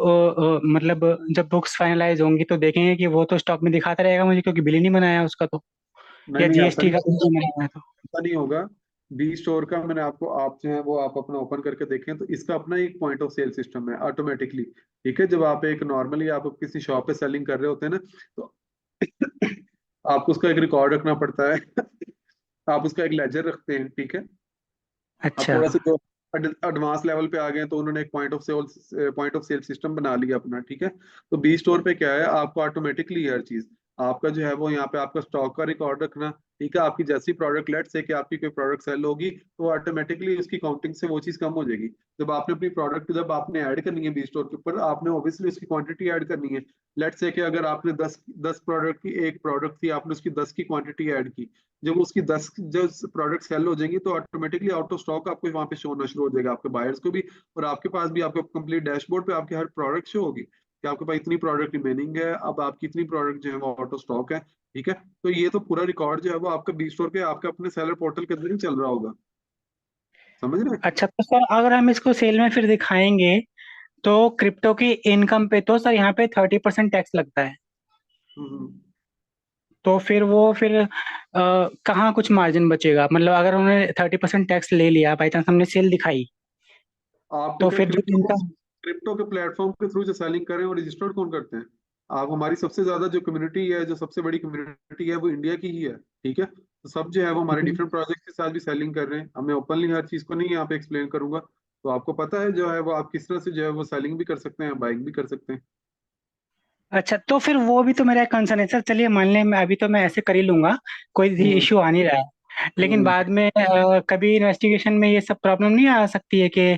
Speaker 2: मतलब जब बुक्स फाइनलाइज होंगी तो देखेंगे कि वो तो स्टॉक में दिखाता रहेगा मुझे, क्योंकि बिल ही नहीं बनाया उसका तो,
Speaker 1: नहीं
Speaker 2: या
Speaker 1: नहीं, ऐसा
Speaker 2: जीएसटी
Speaker 1: नहीं
Speaker 2: का बिल
Speaker 1: होगा।
Speaker 2: नहीं बनाया तो।
Speaker 1: ऐसा नहीं होगा। बी स्टोर का मैंने आपको, आप जो है वो आप अपना ओपन करके देखें तो इसका अपना एक पॉइंट ऑफ सेल सिस्टम है ऑटोमेटिकली। ठीक है। जब आप एक नॉर्मली आप किसी शॉप पे सेलिंग कर रहे होते हैं ना, तो आपको उसका एक रिकॉर्ड रखना पड़ता है। आप उसका एक लेजर रखते हैं। ठीक है। अब
Speaker 2: अच्छा।
Speaker 1: थोड़ा सा जो एडवांस लेवल पे आ गए हैं, तो उन्होंने एक पॉइंट ऑफ सेल सिस्टम बना लिया अपना। ठीक है। तो बी स्टोर पे क्या है, आपको ऑटोमेटिकली हर चीज आपका जो है वो यहाँ पे आपका स्टॉक का रिकॉर्ड रखना। ठीक है। आपकी जैसी प्रोडक्ट, लेट से कि आपकी कोई प्रोडक्ट सेल होगी, तो ऑटोमेटिकली उसकी काउंटिंग से वो चीज कम हो जाएगी। जब आपने अपनी प्रोडक्ट जब आपने ऐड करनी है बी स्टोर के ऊपर, आपने ऑब्वियसली उसकी क्वांटिटी ऐड करनी है। लेट से कि अगर आपने 10 प्रोडक्ट की एक प्रोडक्ट थी, आपने उसकी 10 की क्वांटिटी ऐड की। जब उसकी 10 जब प्रोडक्ट सेल हो जाएंगी, तो ऑटोमेटिकली आउट ऑफ स्टॉक आपको वहां पे शो होना शुरू हो जाएगा, आपके बायर्स को भी। और आपके पास भी आपको कंप्लीट डैशबोर्ड पे आपकी हर प्रोडक्ट शो होगी कि आपके पास इतनी प्रोडक्ट रिमेनिंग है, अब आपकी इतनी प्रोडक्ट जो है वो आउट ऑफ स्टॉक है। ठीक है। तो ये तो पूरा रिकॉर्ड जो है वो आपका बी स्टोर के आपके अपने सेलर पोर्टल के अंदर ही चल रहा होगा। समझ रहे हैं?
Speaker 2: अच्छा, तो सर अगर हम इसको सेल में फिर दिखाएंगे तो क्रिप्टो की इनकम पे तो सर यहाँ पे 30% टैक्स लगता है।
Speaker 1: हम्म।
Speaker 2: तो फिर कहाँ कुछ मार्जिन बचेगा? मतलब अगर उन्होंने 30% टैक्स ले लिया, बाई चांस हमने सेल दिखाई,
Speaker 1: आपको
Speaker 2: तो
Speaker 1: क्या
Speaker 2: फिर जो इनकम।
Speaker 1: क्रिप्टो के प्लेटफॉर्म के थ्रू जो सेलिंग कर रहे हैं वो रजिस्टर्ड कौन करते हैं? आप, हमारी सबसे ज्यादा जो कम्युनिटी है, जो सबसे बड़ी कम्युनिटी है, वो इंडिया की ही है। ठीक है। तो सब जो है वो हमारे डिफरेंट प्रोजेक्ट के साथ भी सेलिंग कर रहे हैं। अब मैं ओपनली हर चीज को नहीं यहाँ पे एक्सप्लेन करूंगा। तो आपको पता है जो है वो आप किस तरह से जो है वो सेलिंग भी कर सकते हैं, बाइंग भी कर सकते हैं।
Speaker 2: अच्छा, तो फिर वो भी तो मेरा एक कंसर्न है सर। चलिए मान लें मैं अभी तो मैं ऐसे कर ही लूंगा, कोई भी
Speaker 1: हम्म।
Speaker 2: इश्यू आ नहीं रहा है, लेकिन
Speaker 1: हम्म।
Speaker 2: बाद में कभी इन्वेस्टिगेशन में ये सब प्रॉब्लम नहीं आ सकती है कि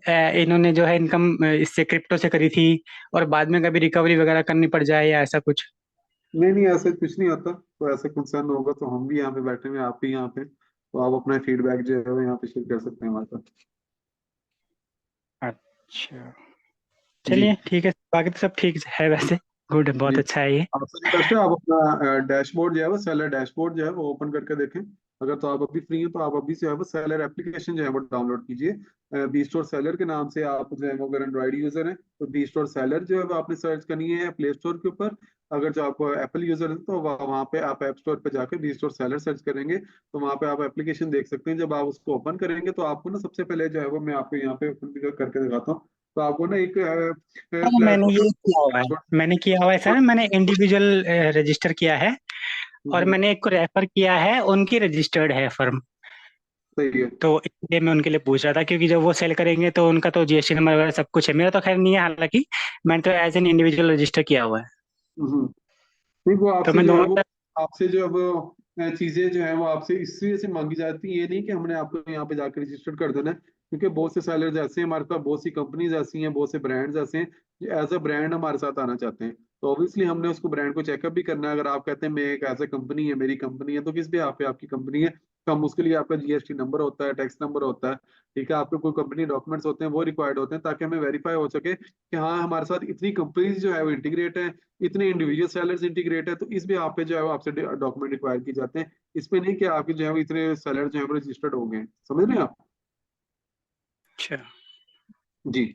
Speaker 2: इन्होंने जो है इनकम इससे क्रिप्टो से करी थी, और बाद में कभी रिकवरी वगैरह करनी पड़ जाए या ऐसा कुछ?
Speaker 1: नहीं नहीं, ऐसा कुछ नहीं होता। तो ऐसा कंसर्न होगा तो हम भी यहाँ पे बैठे हुए हैं, आप भी यहाँ पे, तो आप अपना फीडबैक जो है वो यहाँ पे शेयर कर सकते हैं हमारे साथ।
Speaker 2: अच्छा,
Speaker 1: जी।
Speaker 2: चलिए ठीक है, बाकी तो सब ठीक है वैसे। गुड,
Speaker 1: जी।
Speaker 2: बहुत अच्छा है ये।
Speaker 1: आपसे रिक्वेस्ट है, आप अपना डैशबोर्ड जो है वो सेलर डैशबोर्ड जो है वो ओपन करके देखें। अगर तो आप अभी फ्री हैं तो आप अभी से जो है वो सेलर एप्लीकेशन जो है वो डाउनलोड कीजिए। बी स्टोर सेलर के नाम से आप जो है वो, अगर एंड्रॉइड यूजर हैं तो बी स्टोर सेलर जो है वो आपने सर्च करनी है प्ले स्टोर के ऊपर। अगर जो आप एप्पल यूजर हैं तो वहाँ पे आप ऐप स्टोर पे जाकर बी स्टोर सेलर सर्च करेंगे, तो वहाँ पे आप एप्लीकेशन देख सकते हैं। जब आप उसको ओपन करेंगे तो आपको ना सबसे पहले जो है वो, मैं आपको यहाँ पे ओपन भी करके दिखाता हूँ। तो आपको ना एक
Speaker 2: हाँ, मैंने
Speaker 1: प्लेटफॉर्म,
Speaker 2: ये किया हुआ है। मैंने किया हुआ है सर, मैंने इंडिविजुअल रजिस्टर किया है, और मैंने एक को रेफर किया है, उनकी रजिस्टर्ड है फर्म।
Speaker 1: सही है।
Speaker 2: तो इसलिए मैं उनके लिए पूछ रहा था, क्योंकि जब वो सेल करेंगे तो उनका तो जीएसटी नंबर वगैरह सब कुछ है। मेरा तो खैर नहीं है हालांकि, मैंने तो एज एन इंडिविजुअल रजिस्टर किया हुआ है।
Speaker 1: हम्म। नहीं, वो
Speaker 2: तो
Speaker 1: आपसे
Speaker 2: मैं
Speaker 1: जो है
Speaker 2: दोनों
Speaker 1: वो,
Speaker 2: तरफ।
Speaker 1: आपसे जो है वो चीजें जो है वो आपसे इसलिए से मांगी जाती है। ये नहीं कि हमने आपको यहाँ पे जाकर रजिस्टर्ड कर देना है, क्योंकि बहुत से सेलर्स ऐसे हैं हमारे पास, बहुत सी कंपनीज ऐसी हैं, बहुत से ब्रांड्स ऐसे हैं जो एज अ ब्रांड हमारे साथ आना चाहते हैं। तो ऑब्वियसली हमने उसको ब्रांड को चेकअप भी करना है। अगर आप कहते हैं मैं एक ऐसा कंपनी है, मेरी कंपनी है, तो किस भी आप पे आपकी कंपनी है, तो हम उसके लिए आपका जीएसटी नंबर होता है, टैक्स नंबर होता है। ठीक है। आपके कोई कंपनी डॉक्यूमेंट्स होते हैं वो रिक्वायर्ड होते हैं, ताकि हमें वेरीफाई हो सके कि हाँ हमारे साथ इतनी कंपनीज जो है वो इंटीग्रेट है, इतने इंडिविजुअल सेलर्स इंटीग्रेट है। तो इस भी आप पे जो है वो आपसे डॉक्यूमेंट रिक्वायर किए जाते हैं। इसमें नहीं कि आपके जो है वो इतने सेलर जो है वो रजिस्टर्ड हो गए। समझ रहे हैं आप?
Speaker 2: अच्छा,
Speaker 1: जी।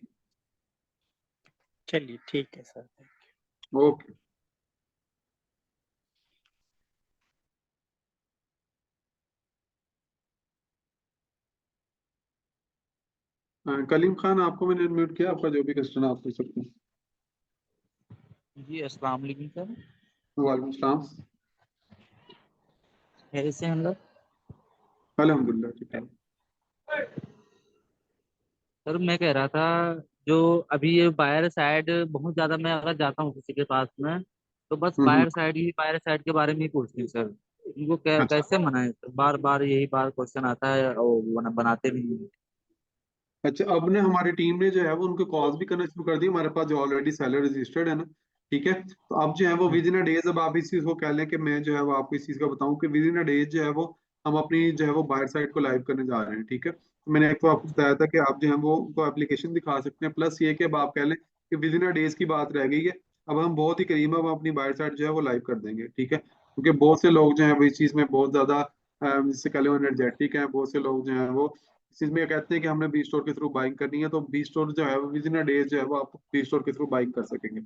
Speaker 2: चलिए ठीक है सर।
Speaker 1: ओके। कलीम खान, आपको मैंने अनम्यूट किया, आपका जो भी क्वेश्चन आप पूछ सकते हैं।
Speaker 3: जी अस्सलाम वालेकुम सर।
Speaker 1: वालेकुम सलाम।
Speaker 3: खैरियत से हैं हम लोग।
Speaker 1: अल्हम्दुलिल्लाह ठीक है।
Speaker 3: सर मैं कह रहा था, जो अभी ये बायर साइड बहुत ज्यादा, मैं अगर जाता हूँ किसी के पास में तो बस
Speaker 1: हम्म।
Speaker 3: बायर साइड के बारे में ही पूछते हैं सर। इनको
Speaker 1: अच्छा
Speaker 3: कैसे मनाएं सर? बार बार यही बार क्वेश्चन आता है और वो बनाते नहीं हैं।
Speaker 1: अच्छा, अब ने हमारी टीम ने जो है वो उनको कॉल्स भी करना शुरू कर दी, हमारे पास जो ऑलरेडी सेलर रजिस्टर्ड है ना। ठीक है, तो अब जो है वो विद इन अ डेज, अब आप इस चीज को कह लें कि मैं जो है वो आपको इस चीज का बताऊं कि विद इन अ डेज जो है वो हम अपनी जो है वो बायर साइड को लाइव करने जा रहे हैं। ठीक है, तो मैंने एक तो आपको बताया था कि आप जो है वो उनको एप्लीकेशन दिखा सकते हैं, प्लस ये कि अब आप कह लें कि विद इन अ डेज की बात रह गई है। अब हम बहुत ही करीब, अब अपनी बायर साइड जो है वो लाइव कर देंगे। ठीक है, क्योंकि बहुत से लोग जो है वो इस चीज में बहुत ज्यादा जिससे कह लो एनर्जेटिक है, बहुत से लोग जो है वो इस चीज में कहते हैं कि हमने बी स्टोर के थ्रू बाइंग करनी है, तो बी स्टोर जो है विद इन अ डेज जो है वो आप बी स्टोर के थ्रू बाइंग कर सकेंगे।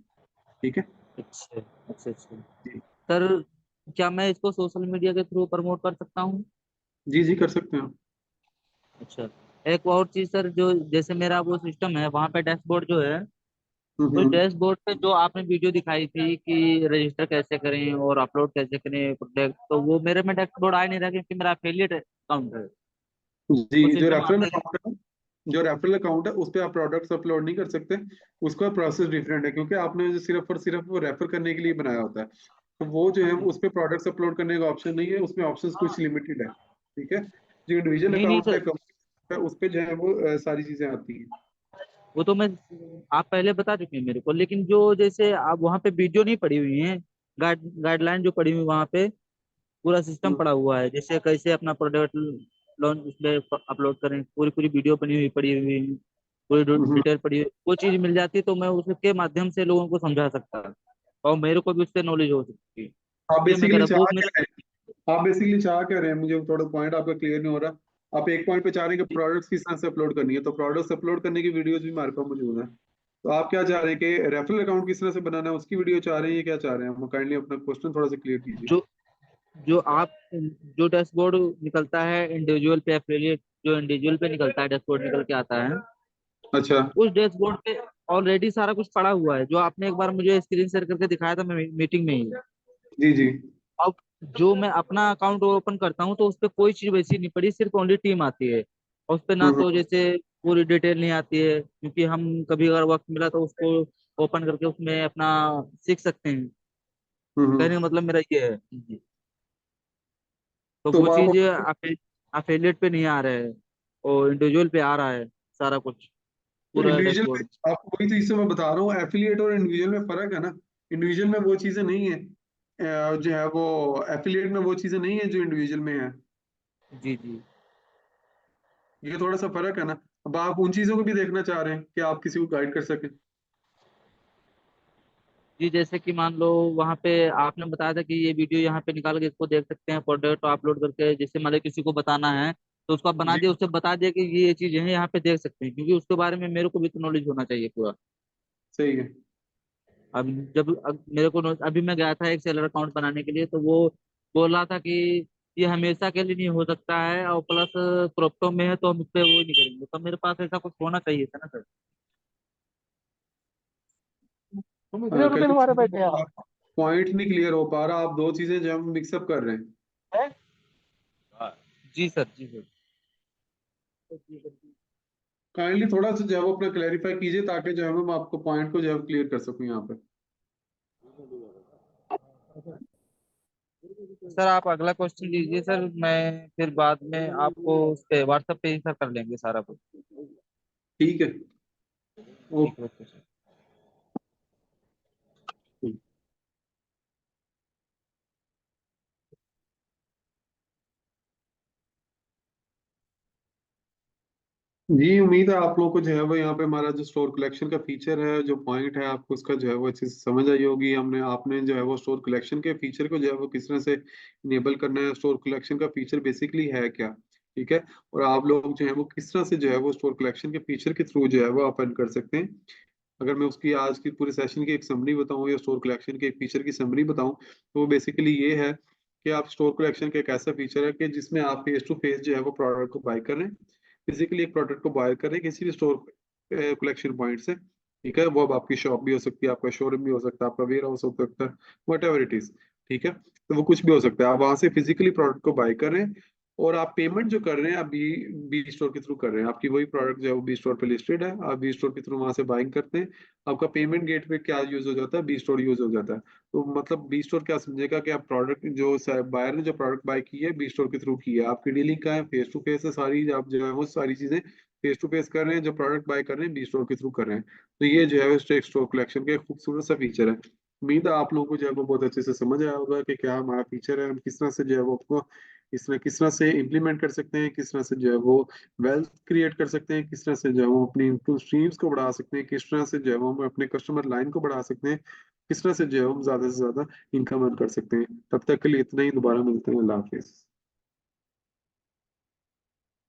Speaker 1: ठीक है
Speaker 3: अच्छा अच्छा अच्छा।
Speaker 1: जी।
Speaker 3: सर क्या मैं इसको सोशल मीडिया के थ्रू प्रमोट कर सकता हूँ?
Speaker 1: जी जी, कर सकते हैं आप।
Speaker 3: अच्छा। एक और चीज सर, जो जैसे मेरा वो सिस्टम है वहाँ पे डैशबोर्ड जो है, तो
Speaker 1: हम्म।
Speaker 3: डैशबोर्ड पे जो आपने वीडियो दिखाई थी कि रजिस्टर कैसे करें और अपलोड कैसे करें प्रोडक्ट, तो वो मेरे में डैशबोर्ड आ नहीं रहा क्योंकि मेरा एफिलिएट अकाउंट है।
Speaker 1: जी,
Speaker 3: वो
Speaker 1: जो
Speaker 3: सिस्टम
Speaker 1: रेफरल
Speaker 3: आपने।
Speaker 1: अकाउंट है, जो रेफरल अकाउंट है उस पे आप प्रोडक्ट्स अपलोड नहीं कर सकते। उसका प्रोसेस डिफरेंट है, क्योंकि आपने जो सिर्फ और सिर्फ वो रेफर करने के लिए बनाया होता है, तो वो जो है उस पे प्रोडक्ट्स अपलोड करने का ऑप्शन नहीं है, उसमें ऑप्शंस कुछ लिमिटेड है। ठीक है, जो इंडिविजुअल
Speaker 3: नहीं नहीं
Speaker 1: अकाउंट है
Speaker 3: सर,
Speaker 1: कंपनी का, उस पे जो है वो सारी चीजें आती हैं।
Speaker 3: वो तो मैं, आप पहले बता चुके हैं मेरे को, लेकिन जो जैसे आप वहाँ पे वीडियो नहीं पड़ी हुई है, गाइडलाइन जो पड़ी हुई वहाँ पे पूरा सिस्टम
Speaker 1: हम्म
Speaker 3: पड़ा हुआ है, जैसे कैसे अपना प्रोडक्ट लॉन्च उसमें अपलोड करें, पूरी पूरी वीडियो बनी हुई पड़ी हुई है, पूरी
Speaker 1: हम्म।
Speaker 3: डिटेल पड़ी हुई, वो चीज मिल जाती तो मैं उसके माध्यम से लोगों को समझा सकता और मेरे को भी उससे नॉलेज हो सकती।
Speaker 1: आप
Speaker 3: इसलिए मैं कह
Speaker 1: बेसिकली
Speaker 3: रहा
Speaker 1: चाह
Speaker 3: वो
Speaker 1: क्या
Speaker 3: मेरे।
Speaker 1: रहे हैं, आप बेसिकली चाह क्या रहे हैं, मुझे थोड़ा पॉइंट आपका क्लियर नहीं हो रहा। आप एक पॉइंट पे चाह रहे हैं कि प्रोडक्ट्स किस तरह से अपलोड करनी है, तो प्रोडक्ट्स अपलोड करने की वीडियोस भी हमारे पास मौजूद है। तो आप क्या चाह रहे हैं कि रेफरल अकाउंट किस तरह से बनाना है उसकी वीडियो चाह रहे हैं, ये क्या चाह रहे हैं? आप काइंडली अपना क्वेश्चन थोड़ा सा क्लियर कीजिए।
Speaker 3: जो जो आप जो डैशबोर्ड निकलता है इंडिविजुअल पे एफिलिएट, जो इंडिविजुअल पे निकलता है डैशबोर्ड निकल के आता है,
Speaker 1: अच्छा।
Speaker 3: उस डैशबोर्ड पे ऑलरेडी सारा कुछ पड़ा हुआ है, जो आपने एक बार मुझे स्क्रीन शेयर करके दिखाया था मीटिंग में ही।
Speaker 1: जी जी।
Speaker 3: अब जो मैं अपना अकाउंट ओपन करता हूँ तो उस पर कोई चीज वैसी नहीं पड़ी, सिर्फ ओनली टीम आती है, और उस पर ना
Speaker 1: हम्म
Speaker 3: तो जैसे पूरी डिटेल नहीं आती है, क्योंकि हम कभी अगर वक्त मिला तो उसको ओपन करके उसमें अपना सीख सकते हैं। कहने का
Speaker 1: हम्म।
Speaker 3: मतलब मेरा ये है जी। तो
Speaker 1: तो
Speaker 3: वो
Speaker 1: आप
Speaker 3: चीज अफिलिएट पे नहीं आ रहा है और इंडिविजुअल पे आ रहा है सारा कुछ, पूरा
Speaker 1: इंडिविजुअल
Speaker 3: डैशबोर्ड।
Speaker 1: में, आपको वही चीज से मैं बता रहा हूँ, एफिलिएट और इंडिविजुअल में फर्क है ना। इंडिविजुअल में वो चीजें नहीं है, जो है वो एफिलिएट में वो चीजें नहीं है जो इंडिविजुअल में है।
Speaker 3: जी जी।
Speaker 1: ये थोड़ा सा फर्क है ना। अब आप उन चीजों को भी देखना चाह रहे हैं कि आप किसी को गाइड कर सकें।
Speaker 3: जी जैसे कि मान लो वहाँ पे आपने बताया था कि ये वीडियो यहाँ पे निकाल के इसको देख सकते हैं, प्रोडक्ट अपलोड करके, जैसे मान लो किसी को बताना है तो उसको आप बना
Speaker 1: जी,
Speaker 3: दिया, उससे बता दिया कि ये चीजें हैं यहाँ पे देख सकते हैं, क्योंकि उसके बारे में मेरे को भी तो नॉलेज होना चाहिए पूरा।
Speaker 1: सही है।
Speaker 3: अब मेरे को अभी मैं गया था एक सेलर अकाउंट बनाने के लिए, तो वो बोल रहा था कि ये हमेशा के लिए नहीं हो सकता है, और प्लस क्रिप्टो में है तो हम इस पे वो नहीं करेंगे, तो मेरे पास ऐसा कुछ होना चाहिए था ना सर।
Speaker 2: तुम इतने रुपए तुम्हारे बैठे
Speaker 1: कहते
Speaker 2: आप
Speaker 1: पॉइंट नहीं क्लियर हो पा रहा, आप दो चीजें जो मिक्सअप कर रहे हैं।
Speaker 2: हैं?
Speaker 3: जी सर जी सर।
Speaker 1: काइंडली थोड़ा सा जो है वो अपना क्लैरिफाई कीजिए, ताकि जो है मैं आपको पॉइंट को जो है क्लियर कर सकूं यहाँ पे।
Speaker 3: सर आप अगला क्वेश्चन लीजिए सर, मैं फिर बाद में आपको उस पे व्हाट्सएप पे ही सर कर लेंगे सारा कुछ।
Speaker 1: ठीक है।
Speaker 3: ठीक
Speaker 1: ओके।
Speaker 3: है ओके सर।
Speaker 1: जी, उम्मीद है आप लोगों को जो है वो यहाँ पे हमारा जो स्टोर कलेक्शन का फीचर है, जो पॉइंट है, आपको उसका जो है वो अच्छे से समझ आई होगी। हमने आपने जो है वो स्टोर कलेक्शन के फीचर को जो है वो किस तरह से इनेबल करना है, स्टोर कलेक्शन का फीचर बेसिकली है क्या। ठीक है, और आप लोग जो है वो किस तरह से जो है वो स्टोर कलेक्शन के फीचर के थ्रू जो है वो ओपन कर सकते हैं। अगर मैं उसकी आज की पूरे सेशन की एक समरी बताऊं या स्टोर कलेक्शन के एक फीचर की समरी बताऊं, तो वो बेसिकली ये है कि आप स्टोर कलेक्शन का एक ऐसा फीचर है कि जिसमें आप फेस टू फेस जो है वो प्रोडक्ट को बाय कर रहे हैं। फिजिकली एक प्रोडक्ट को बाय करें किसी भी स्टोर कलेक्शन पॉइंट से, ठीक है, वो अब आपकी शॉप भी हो सकती है, आपका शोरूम भी हो सकता है, आपका वेयर हाउस हो सकता है, वट एवर इट इज, ठीक है, तो वो कुछ भी हो सकता है। आप वहां से फिजिकली प्रोडक्ट को बाय कर रहे हैं और आप पेमेंट जो कर रहे हैं आप बी बी स्टोर के थ्रू कर रहे हैं, आपकी वही प्रोडक्ट जो है वो बी स्टोर पे लिस्टेड है, आप बी स्टोर के थ्रू वहां से बाइंग करते हैं, आपका पेमेंट गेट पे क्या यूज हो जाता है, बी स्टोर यूज हो जाता है। तो मतलब बी स्टोर क्या समझेगा कि आप प्रोडक्ट जो बायर ने जो प्रोडक्ट बाय की है बी स्टोर के थ्रू की है, आपकी डीलिंग का है, फेस टू फेस है, सारी आप जो है वो सारी चीजें फेस टू फेस कर रहे हैं, जो प्रोडक्ट बाय कर रहे हैं बी स्टोर के थ्रू कर रहे हैं। तो ये जो है स्टेक स्टोर कलेक्शन का एक खूबसूरत सा फीचर है। उम्मीद है आप लोगों को जो है वो बहुत अच्छे से समझ आया होगा कि क्या हमारा फीचर है, हम किस तरह से जो है वो आपको किस तरह से इम्प्लीमेंट कर सकते हैं, किस तरह से जो है वो वेल्थ क्रिएट कर सकते हैं, किस तरह से जो है वो अपनी इनकम स्ट्रीम्स को बढ़ा सकते हैं, किस तरह से जो है वो हम अपने कस्टमर लाइन को बढ़ा सकते हैं, किस तरह से जो है हम ज्यादा से ज्यादा इनकम अर्न कर सकते हैं। तब तक के लिए इतना ही, दोबारा मिलते हैं, अल्लाह हाफिज।